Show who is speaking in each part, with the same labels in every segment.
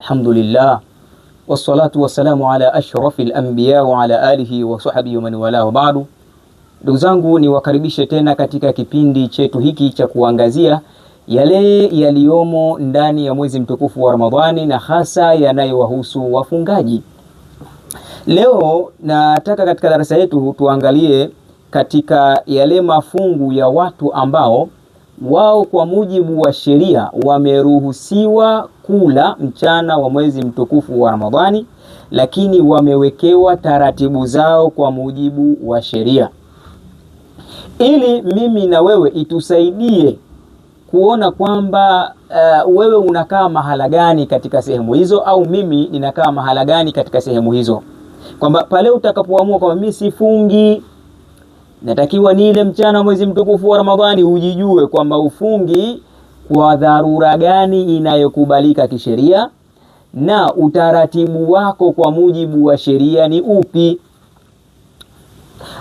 Speaker 1: Alhamdulillah wassalatu wassalamu ala ashrafil anbiya wa ala alihi wa sahbihi wa man wala wa ba'du. Ndugu zangu, ni wakaribishe tena katika kipindi chetu hiki cha kuangazia yale yaliyomo ndani ya mwezi mtukufu wa Ramadhani na hasa yanayowahusu wafungaji. Leo nataka katika darasa yetu tuangalie katika yale mafungu ya watu ambao wao kwa mujibu wa sheria wameruhusiwa kula mchana wa mwezi mtukufu wa Ramadhani, lakini wamewekewa taratibu zao kwa mujibu wa sheria, ili mimi na wewe itusaidie kuona kwamba wewe unakaa mahala gani katika sehemu hizo, au mimi ninakaa mahala gani katika sehemu hizo, kwamba pale utakapoamua kwamba mimi sifungi, natakiwa nile mchana mwezi mtukufu wa Ramadhani, ujijue kwamba ufungi kwa dharura gani inayokubalika kisheria na utaratibu wako kwa mujibu wa sheria ni upi.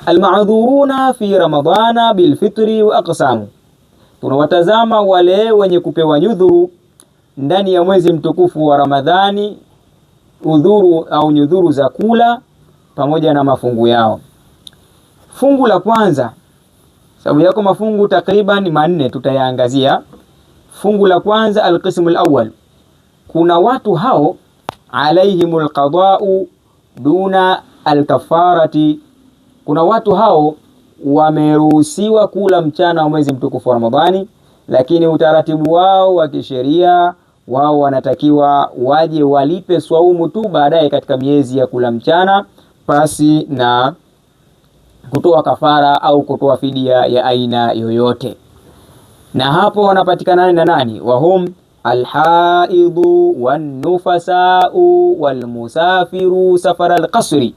Speaker 1: Almaadhuruna fi Ramadhana bilfitri wa aqsamu, tunawatazama wale wenye kupewa nyudhuru ndani ya mwezi mtukufu wa Ramadhani, udhuru au nyudhuru za kula pamoja na mafungu yao. Fungu la kwanza, sababu yako mafungu takriban manne tutayaangazia. Fungu la kwanza, alqismul awwal, kuna watu hao alaihimul qada'u duna alkafarati, kuna watu hao wameruhusiwa kula mchana wa mwezi mtukufu wa Ramadhani, lakini utaratibu wao wa kisheria, wao wanatakiwa waje walipe swaumu tu baadaye katika miezi ya kula mchana, pasi na kutoa kafara au kutoa fidia ya aina yoyote. Na hapo wanapatikana na nani? Wahum alhaidhu wannufasau walmusafiru safara alqasri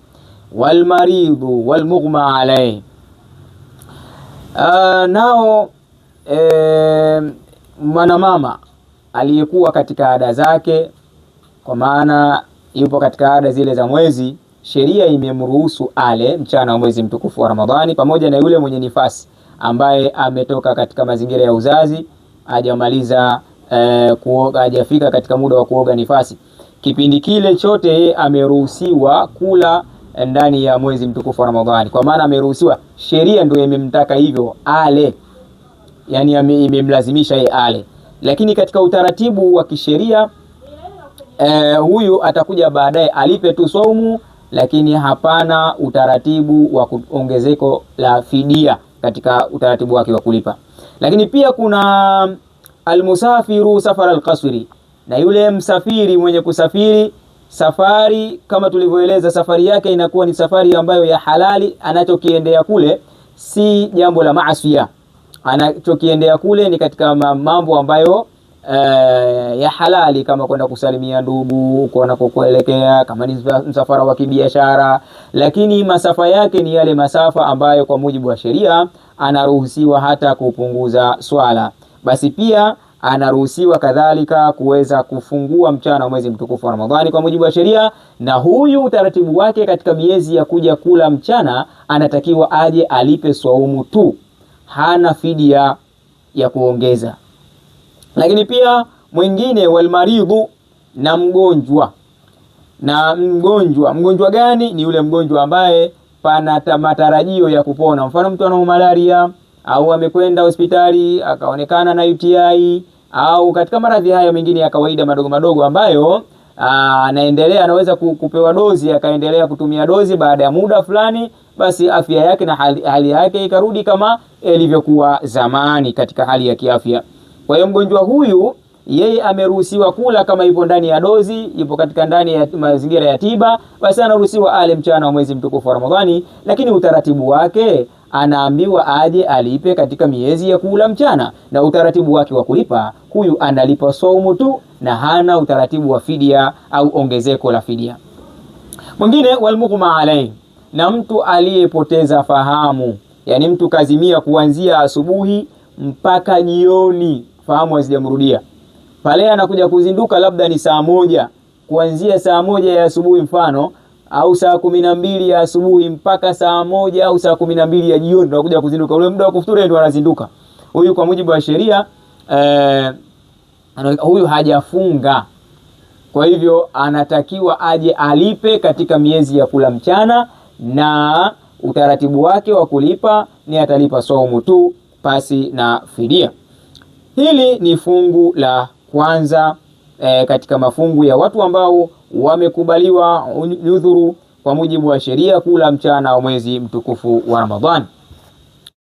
Speaker 1: walmaridhu walmughma alayhi. Nao mwanamama aliyekuwa katika ada zake, kwa maana yupo katika ada zile za mwezi, sheria imemruhusu ale mchana wa mwezi mtukufu wa Ramadhani, pamoja na yule mwenye nifasi ambaye ametoka katika mazingira ya uzazi, hajamaliza kuoga, hajafika katika muda wa kuoga nifasi. Kipindi kile chote yeye ameruhusiwa kula ndani ya mwezi mtukufu wa Ramadhani, kwa maana ameruhusiwa, sheria ndio imemtaka hivyo ale, yani imemlazimisha yeye ale. Lakini katika utaratibu wa kisheria huyu atakuja baadaye alipe tu saumu, lakini hapana utaratibu wa ongezeko la fidia katika utaratibu wake wa kulipa. Lakini pia kuna almusafiru safara alqasri, na yule msafiri mwenye kusafiri safari, kama tulivyoeleza, safari yake inakuwa ni safari ambayo ya halali, anachokiendea kule si jambo la maasiya, anachokiendea kule ni katika mambo ambayo ya halali, kama kwenda kusalimia ndugu kwenda kuelekea, kama ni msafara wa kibiashara. Lakini masafa yake ni yale masafa ambayo kwa mujibu wa sheria anaruhusiwa hata kupunguza swala, basi pia anaruhusiwa kadhalika kuweza kufungua mchana wa mwezi mtukufu wa Ramadhani kwa mujibu wa sheria. Na huyu utaratibu wake katika miezi ya kuja kula mchana, anatakiwa aje alipe swaumu tu, hana fidia ya kuongeza. Lakini pia mwingine walmaridhu, na mgonjwa. Na mgonjwa gani? Ni yule mgonjwa ambaye pana matarajio ya kupona. Mfano mtu ana malaria, au amekwenda hospitali akaonekana na UTI, au katika maradhi haya mengine ya kawaida madogo madogo ambayo anaendelea, anaweza kupewa dozi akaendelea kutumia dozi, baada ya muda fulani basi afya yake na hali yake ikarudi kama ilivyokuwa zamani katika hali ya kiafya. Kwa hiyo mgonjwa huyu yeye ameruhusiwa kula kama ipo ndani ya dozi, ipo katika ndani ya mazingira ya tiba, basi anaruhusiwa ale mchana wa mwezi mtukufu wa Ramadhani, lakini utaratibu wake anaambiwa aje alipe katika miezi ya kula mchana, na utaratibu wake wa kulipa, huyu analipa saumu tu na hana utaratibu wa fidia au ongezeko la fidia. Mwingine walmughma alayhi, na mtu aliyepoteza fahamu, yani mtu kazimia kuanzia asubuhi mpaka jioni, fahamu hazijamrudia, pale anakuja kuzinduka labda ni saa moja, kuanzia saa moja ya asubuhi mfano, au saa 12 ya asubuhi mpaka saa moja au saa 12 ya jioni anakuja kuzinduka. Ule muda wa kufuturu ndio anazinduka. Huyu kwa mujibu wa sheria huyu hajafunga, Kwa hivyo anatakiwa aje alipe katika miezi ya kula mchana, na utaratibu wake wa kulipa ni atalipa saumu tu pasi na fidia. Hili ni fungu la kwanza katika mafungu ya watu ambao wamekubaliwa udhuru kwa mujibu wa sheria kula mchana wa mwezi mtukufu wa Ramadhani.